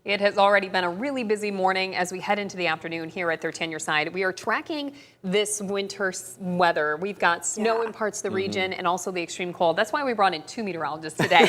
It has already been a really busy morning as we head into the afternoon here at 13 Your Side. We are tracking this winter weather. We've got snow in parts of the region and also the extreme cold. That's why we brought in two meteorologists today,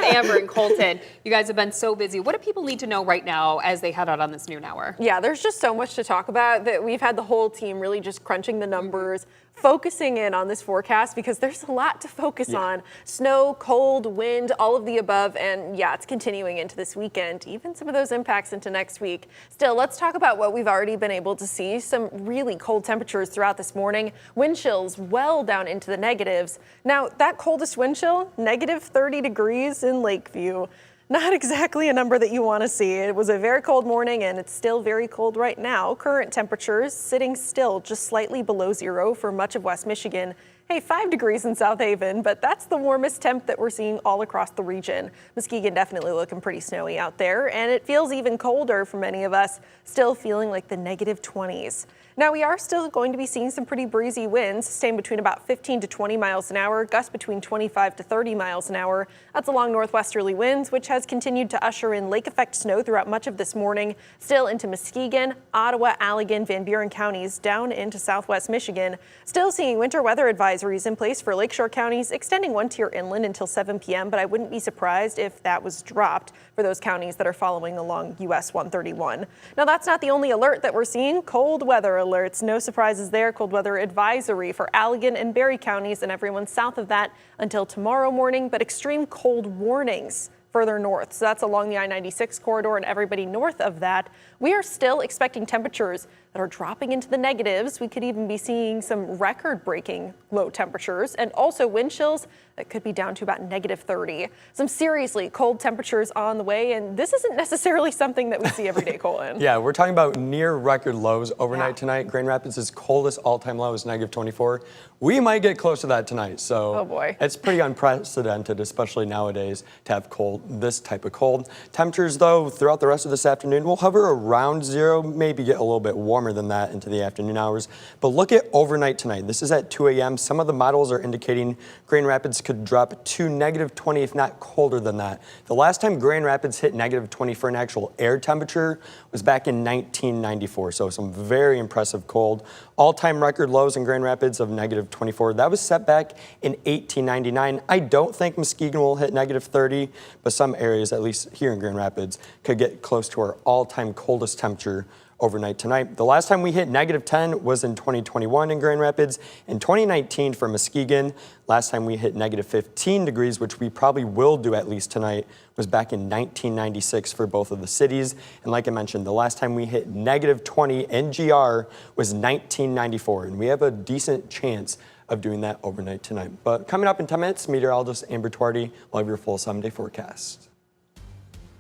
Amber and Colton. You guys have been so busy. What do people need to know right now as they head out on this noon hour? Yeah, there's just so much to talk about that we've had the whole team really just crunching the numbers, focusing in on this forecast because there's a lot to focus on. Snow, cold, wind, all of the above, and yeah, it's continuing into this weekend, even some of those impacts into next week. Still, let's talk about what we've already been able to see. Some really cold temperatures throughout this morning. Wind chills well down into the negatives. Now, that coldest wind chill, negative 30 degrees in Lakeview. Not exactly a number that you want to see. It was a very cold morning and it's still very cold right now. Current temperatures sitting still just slightly below zero for much of West Michigan. Hey, 5 degrees in South Haven, but that's the warmest temp that we're seeing all across the region. Muskegon definitely looking pretty snowy out there, and it feels even colder for many of us, still feeling like the negative 20s. Now, we are still going to be seeing some pretty breezy winds, staying between about 15 to 20 miles an hour, gusts between 25 to 30 miles an hour. That's along northwesterly winds, which has continued to usher in lake effect snow throughout much of this morning, still into Muskegon, Ottawa, Allegan, Van Buren counties, down into southwest Michigan. Still seeing winter weather advisories in place for lakeshore counties, extending one tier inland until 7 p.m., but I wouldn't be surprised if that was dropped for those counties that are following along US 131. Now, that's not the only alert that we're seeing. Cold weather alerts. No surprises there. Cold weather advisory for Allegan and Berry counties and everyone south of that until tomorrow morning, but extreme cold warnings further north. So that's along the I-96 corridor and everybody north of that. We are still expecting temperatures that are dropping into the negatives. We could even be seeing some record-breaking low temperatures and also wind chills that could be down to about negative 30. Some seriously cold temperatures on the way, and this isn't necessarily something that we see every day, Colin. Yeah, we're talking about near record lows overnight tonight. Grand Rapids' coldest all-time low is negative 24. We might get close to that tonight, so oh boy. It's pretty unprecedented, especially nowadays, to have this type of cold. Temperatures, though, throughout the rest of this afternoon will hover around zero, maybe get a little bit warmer than that into the afternoon hours. But look at overnight tonight. This is at 2 a.m. Some of the models are indicating Grand Rapids could drop to negative 20, if not colder than that. The last time Grand Rapids hit negative 20 for an actual air temperature was back in 1994, so some very impressive cold. All-time record lows in Grand Rapids of negative 24. That was set back in 1899. I don't think Muskegon will hit negative 30, but some areas, at least here in Grand Rapids, could get close to our all-time coldest temperature overnight tonight. The last time we hit negative 10 was in 2021 in Grand Rapids. In 2019 for Muskegon, last time we hit negative 15 degrees, which we probably will do at least tonight, was back in 1996 for both of the cities. And like I mentioned, the last time we hit negative 20 in GR was 1994, and we have a decent chance of doing that overnight tonight. But coming up in 10 minutes, meteorologist Amber Tuardi will have your full 7-day forecast.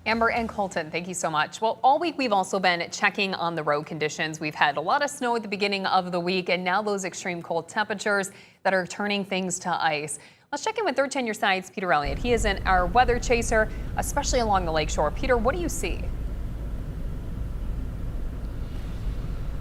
Amber and Colton, thank you so much. Well, all week we've also been checking on the road conditions. We've had a lot of snow at the beginning of the week, and now those extreme cold temperatures that are turning things to ice. Let's check in with 13 Your Side's Peter Elliott. He is our weather chaser, especially along the lakeshore. Peter, what do you see?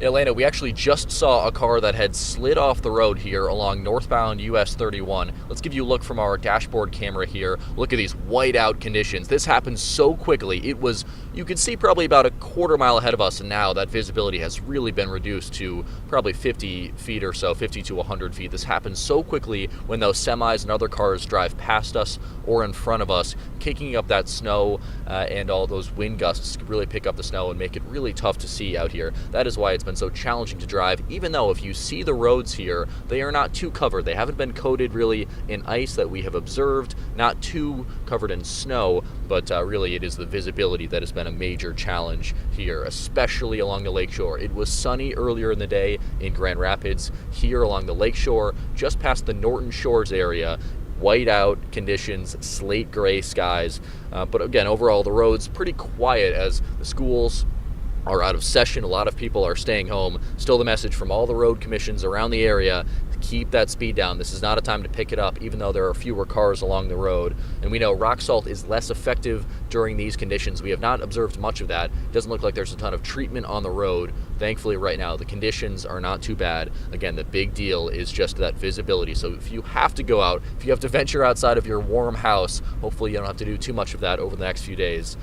Elena, we actually just saw a car that had slid off the road here along northbound US 31. Let's give you a look from our dashboard camera here. Look at these whiteout conditions. This happened so quickly. It was, you could see probably about a quarter mile ahead of us, and now that visibility has really been reduced to probably 50 feet or so, 50 to 100 feet. This happens so quickly when those semis and other cars drive past us or in front of us, kicking up that snow and all those wind gusts really pick up the snow and make it really tough to see out here. That is why it's been so challenging to drive, even though if you see the roads here, they are not too covered. They haven't been coated really in ice that we have observed, not too covered in snow, but really it is the visibility that has been a major challenge here, especially along the lakeshore. It was sunny earlier in the day in Grand Rapids. Here along the lakeshore, just past the Norton Shores area, whiteout conditions, slate gray skies, but again, overall the roads pretty quiet as the schools are out of session. A lot of people are staying home. Still the message from all the road commissions around the area: keep that speed down. This is not a time to pick it up, even though there are fewer cars along the road. And we know rock salt is less effective during these conditions. We have not observed much of that. It doesn't look like there's a ton of treatment on the road. Thankfully, right now, the conditions are not too bad. Again, the big deal is just that visibility. So if you have to go out, if you have to venture outside of your warm house, hopefully you don't have to do too much of that over the next few days.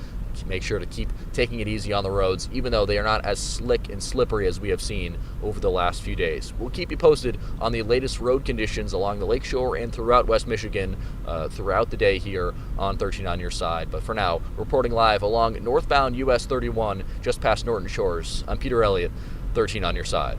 make sure to keep taking it easy on the roads, even though they are not as slick and slippery as we have seen over the last few days. We'll keep you posted on the latest road conditions along the lakeshore and throughout West Michigan throughout the day here on 13 on Your Side. But for now, reporting live along northbound US 31 just past Norton Shores, I'm Peter Elliott, 13 on Your Side.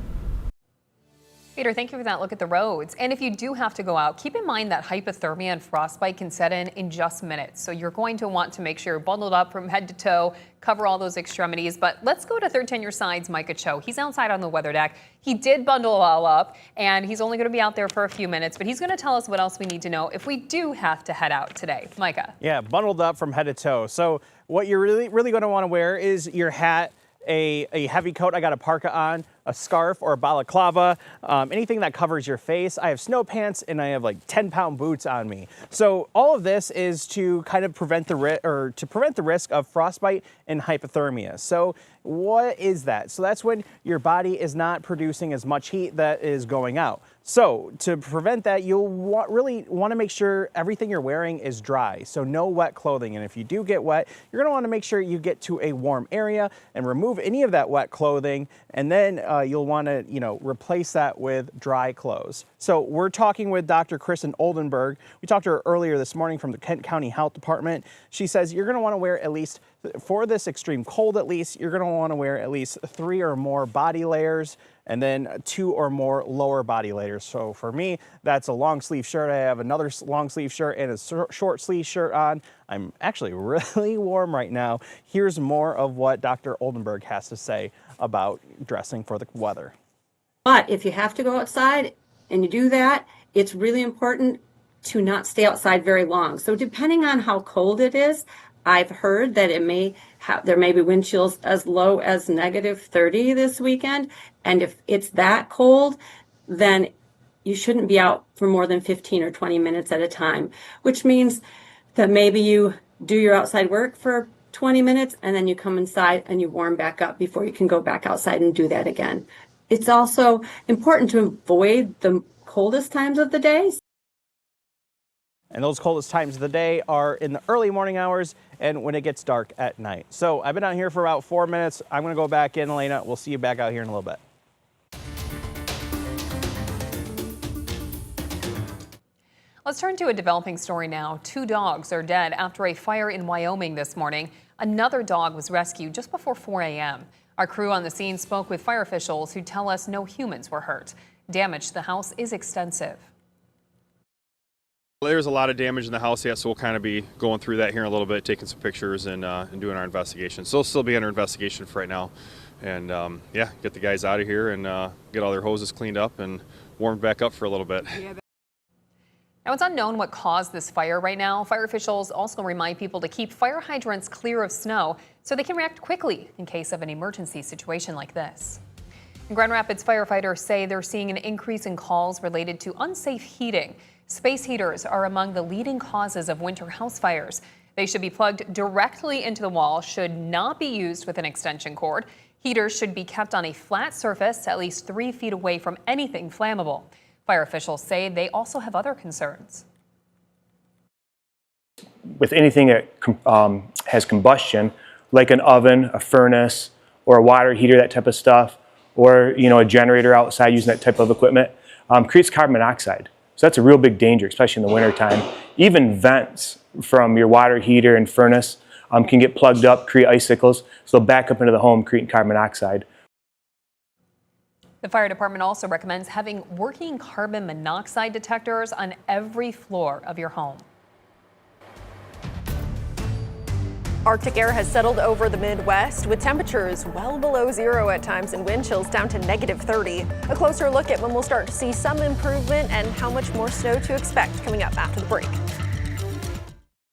Peter, thank you for that look at the roads. And if you do have to go out, keep in mind that hypothermia and frostbite can set in just minutes. So you're going to want to make sure you're bundled up from head to toe, cover all those extremities. But let's go to 13 on Your Side's Micah Cho. He's outside on the weather deck. He did bundle all up, and he's only going to be out there for a few minutes. But he's going to tell us what else we need to know if we do have to head out today. Micah. Yeah, bundled up from head to toe. So what you're really going to want to wear is your hat, a heavy coat. I got a parka on, a scarf or a balaclava, anything that covers your face. I have snow pants and I have like 10-pound boots on me. So all of this is to kind of prevent the risk of frostbite and hypothermia. So what is that? So that's when your body is not producing as much heat that is going out. So to prevent that, you'll really want to make sure everything you're wearing is dry. So no wet clothing. And if you do get wet, you're going to want to make sure you get to a warm area and remove any of that wet clothing. And then you'll want to, replace that with dry clothes. So we're talking with Dr. Kristen Oldenburg. We talked to her earlier this morning from the Kent County Health Department. She says you're going to want to wear at least, for this extreme cold at least, you're going to want to wear at least 3 or more body layers and then 2 or more lower body layers. So for me, that's a long sleeve shirt. I have another long sleeve shirt and a short sleeve shirt on. I'm actually really warm right now. Here's more of what Dr. Oldenburg has to say about dressing for the weather. But if you have to go outside and you do that, it's really important to not stay outside very long. So depending on how cold it is, I've heard that there may be wind chills as low as -30 this weekend. And if it's that cold, then you shouldn't be out for more than 15 or 20 minutes at a time, which means that maybe you do your outside work for 20 minutes and then you come inside and you warm back up before you can go back outside and do that again. It's also important to avoid the coldest times of the day. And those coldest times of the day are in the early morning hours and when it gets dark at night. So I've been out here for about 4 minutes. I'm going to go back in, Elena. We'll see you back out here in a little bit. Let's turn to a developing story now. 2 dogs are dead after a fire in Wyoming this morning. Another dog was rescued just before 4 a.m. Our crew on the scene spoke with fire officials who tell us no humans were hurt. Damage to the house is extensive. There's a lot of damage in the house, so we'll kind of be going through that here in a little bit, taking some pictures and doing our investigation. So it'll still be under investigation for right now. And get the guys out of here and get all their hoses cleaned up and warmed back up for a little bit. Now, it's unknown what caused this fire right now. Fire officials also remind people to keep fire hydrants clear of snow so they can react quickly in case of an emergency situation like this. In Grand Rapids, firefighters say they're seeing an increase in calls related to unsafe heating. Space heaters are among the leading causes of winter house fires. They should be plugged directly into the wall, should not be used with an extension cord. Heaters should be kept on a flat surface at least 3 feet away from anything flammable. Fire officials say they also have other concerns. With anything that has combustion, like an oven, a furnace, or a water heater, that type of stuff, or a generator outside using that type of equipment, creates carbon monoxide. So that's a real big danger, especially in the wintertime. Even vents from your water heater and furnace can get plugged up, create icicles, so they'll back up into the home, creating carbon monoxide. The fire department also recommends having working carbon monoxide detectors on every floor of your home. Arctic air has settled over the Midwest with temperatures well below 0 at times and wind chills down to -30. A closer look at when we'll start to see some improvement and how much more snow to expect coming up after the break.